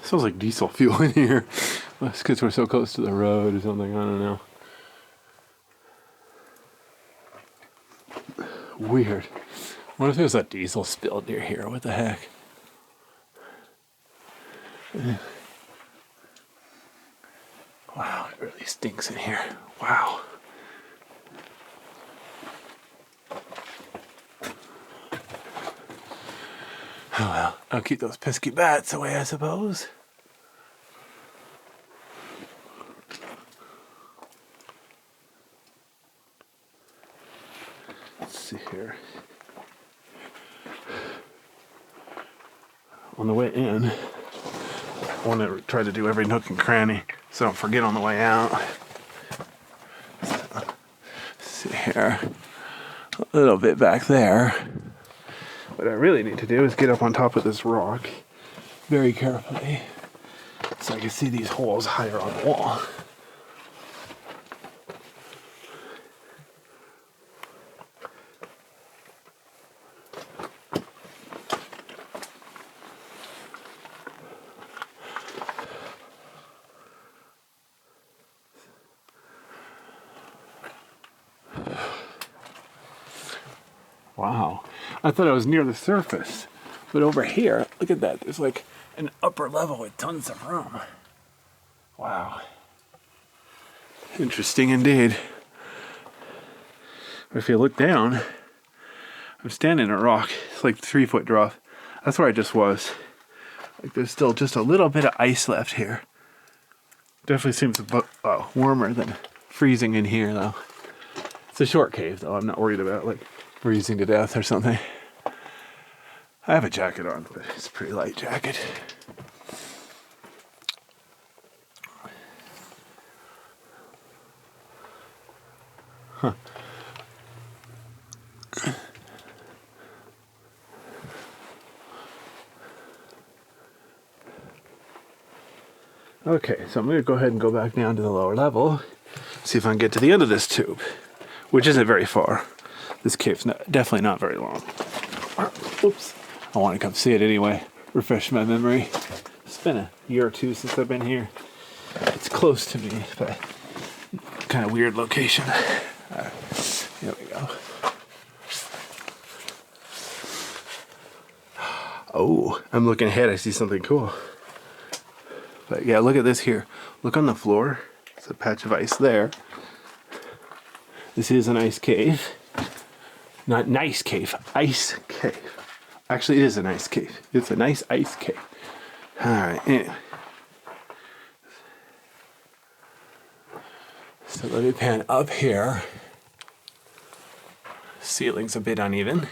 Smells like diesel fuel in here. That's because we're so close to the road or something. I don't know. Weird. What if there's a diesel spilled near here? What the heck? Wow, it really stinks in here. Wow. Oh well, I'll keep those pesky bats away, I suppose. Let's see here. On the way in, I want to try to do every nook and cranny so I don't forget on the way out. So, let's see here. A little bit back there. What I really need to do is get up on top of this rock very carefully so I can see these holes higher on the wall. Wow, I thought I was near the surface, but over here, look at that, there's like an upper level with tons of room. Wow. Interesting indeed. If you look down, I'm standing on a rock. It's like 3 foot drop. That's where I just was. Like there's still just a little bit of ice left here. Definitely seems warmer than freezing in here though. It's a short cave though. I'm not worried about like freezing to death or something. I have a jacket on, but it's a pretty light jacket. Huh. Okay, so I'm going to go ahead and go back down to the lower level, see if I can get to the end of this tube, which isn't very far. This cave's definitely not very long. Oops. I want to come see it anyway, refresh my memory. It's been a year or two since I've been here. It's close to me, but kind of weird location. Here we go. Oh, I'm looking ahead. I see something cool. But yeah, look at this here. Look on the floor. It's a patch of ice there. This is an ice cave. Not nice cave, ice cave. Actually, it is a nice cave. It's a nice ice cave. Alright, anyway. So let me pan up here. Ceiling's a bit uneven.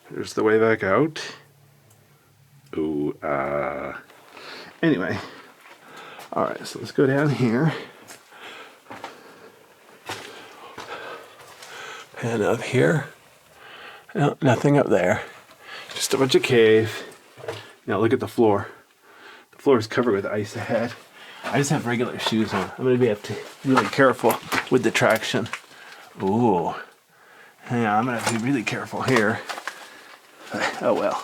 There's the way back out. Ooh, anyway. Alright, so let's go down here. And up here. No, nothing up there. Just a bunch of cave. Now look at the floor. The floor is covered with ice ahead. I just have regular shoes on. I'm going to be really careful with the traction. Ooh. Yeah, I'm going to have to be really careful here. Oh well.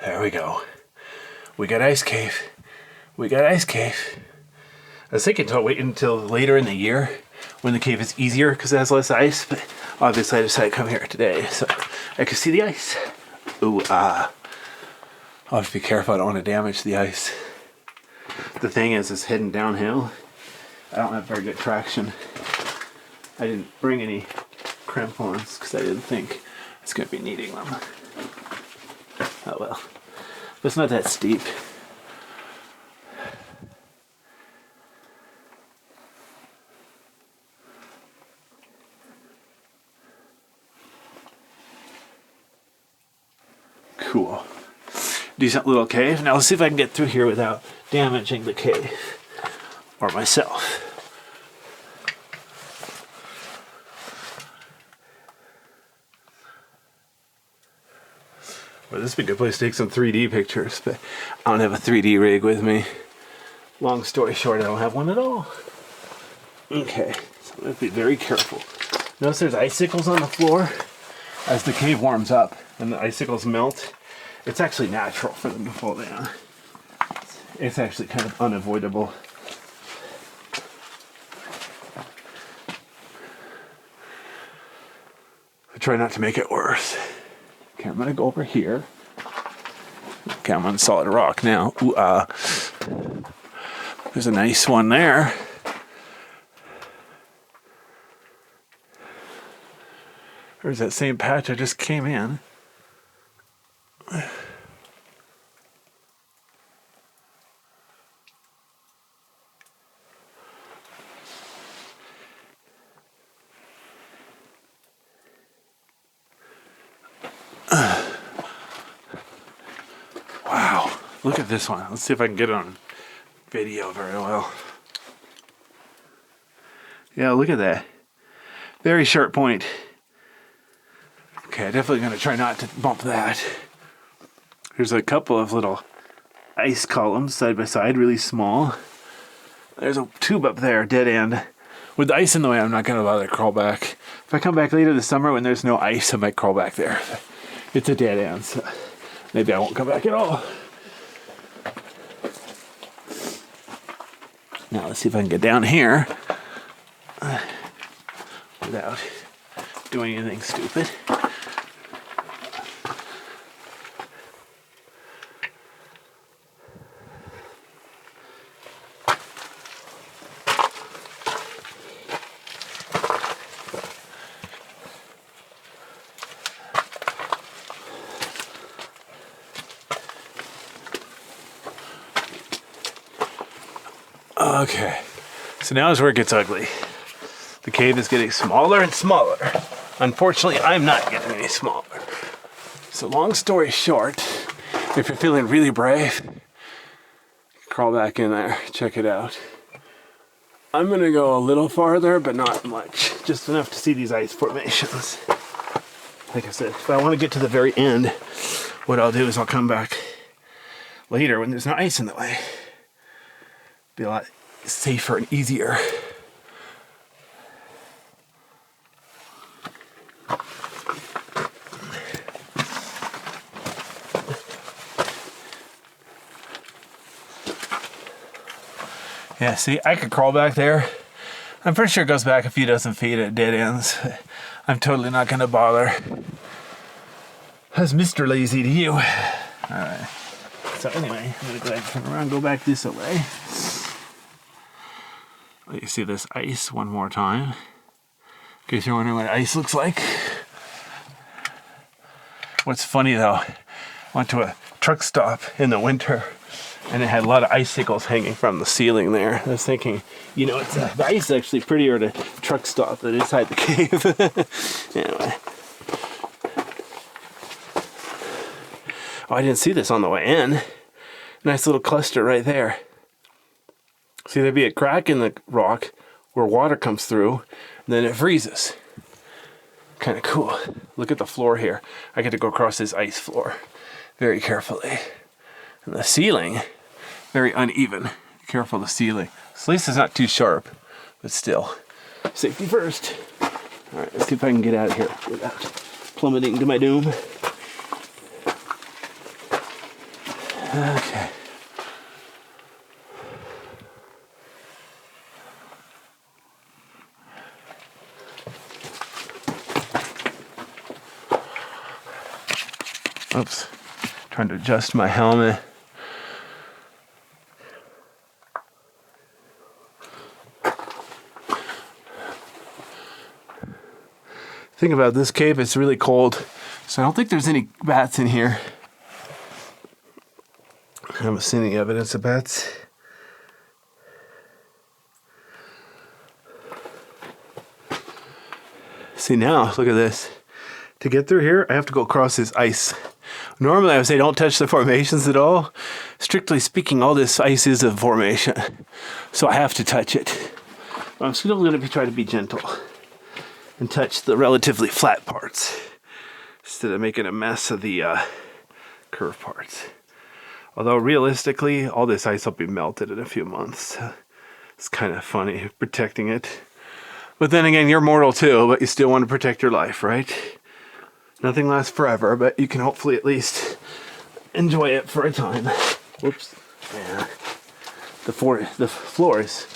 There we go. We got ice cave. We got ice cave. I was thinking to wait until later in the year when the cave is easier because it has less ice, but obviously I decided to come here today so I could see the ice. Ooh, I'll have to be careful. I don't want to damage the ice. The thing is, it's heading downhill. I don't have very good traction. I didn't bring any crampons because I didn't think I was going to be needing them. Oh well. But it's not that steep. Cool. Decent little cave. Now let's see if I can get through here without damaging the cave or myself. Well, this would be a good place to take some 3D pictures, but I don't have a 3D rig with me. Long story short, I don't have one at all. Okay, So I'm going to be very careful. Notice there's icicles on the floor. As the cave warms up and the icicles melt, it's actually natural for them to fall down. It's actually kind of unavoidable. I try not to make it worse. Okay, I'm gonna go over here. Okay, I'm on solid rock now. Ooh, there's a nice one there. There's that same patch I just came in. Wow, look at this one. Let's see if I can get it on video very well. Yeah, look at that. Very sharp point. Okay, definitely going to try not to bump that. There's a couple of little ice columns side by side, really small. There's a tube up there, dead end. With the ice in the way, I'm not going to bother to crawl back. If I come back later this summer when there's no ice, I might crawl back there. It's a dead end, so maybe I won't come back at all. Now let's see if I can get down here without doing anything stupid. Okay, so now is where it gets ugly. The cave is getting smaller and smaller. Unfortunately, I'm not getting any smaller. So long story short, if you're feeling really brave, crawl back in there, check it out. I'm gonna go a little farther, but not much. Just enough to see these ice formations. Like I said, if I want to get to the very end, what I'll do is I'll come back later when there's no ice in the way. Be a lot safer and easier. Yeah, see, I could crawl back there. I'm pretty sure it goes back a few dozen feet at dead ends. I'm totally not going to bother. That's Mr. Lazy to you. Alright. So anyway, I'm going to go ahead and turn around and go back this way. Let you see this ice one more time. In case you're wondering what ice looks like. What's funny though, I went to a truck stop in the winter and it had a lot of icicles hanging from the ceiling there. I was thinking, you know, the ice is actually prettier at a truck stop than inside the cave. Anyway. Oh, I didn't see this on the way in. Nice little cluster right there. See, there'd be a crack in the rock where water comes through, and then it freezes. Kind of cool. Look at the floor here. I get to go across this ice floor very carefully. And the ceiling, very uneven. Careful, the ceiling. At least it's not too sharp, but still. Safety first. All right, let's see if I can get out of here without plummeting to my doom. Okay. Oops, trying to adjust my helmet. Thing about this cave, it's really cold, so I don't think there's any bats in here. I haven't seen any evidence of bats. See now, look at this. To get through here, I have to go across this ice. Normally I would say don't touch the formations at all. Strictly speaking, all this ice is a formation. So I have to touch it. But I'm still going to try to be gentle and touch the relatively flat parts instead of making a mess of the curved parts. Although realistically, all this ice will be melted in a few months. It's kind of funny protecting it. But then again, you're mortal too, but you still want to protect your life, right? Nothing lasts forever, but you can hopefully at least enjoy it for a time. Whoops. Yeah. The floor is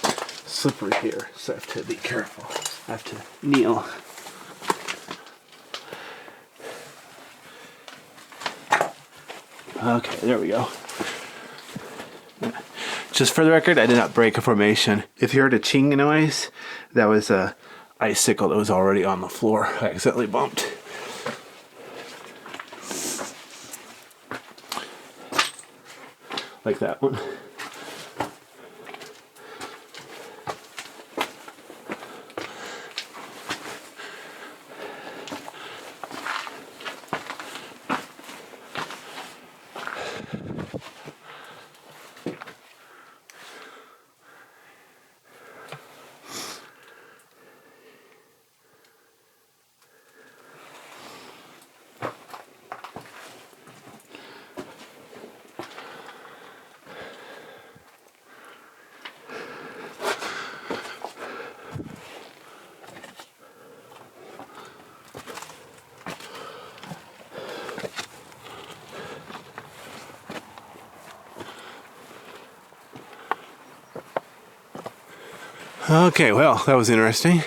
slippery here, so I have to be careful. I have to kneel. Okay, there we go. Just for the record, I did not break a formation. If you heard a ching noise, that was a icicle that was already on the floor. I accidentally bumped. Like that one. Okay, well, that was interesting.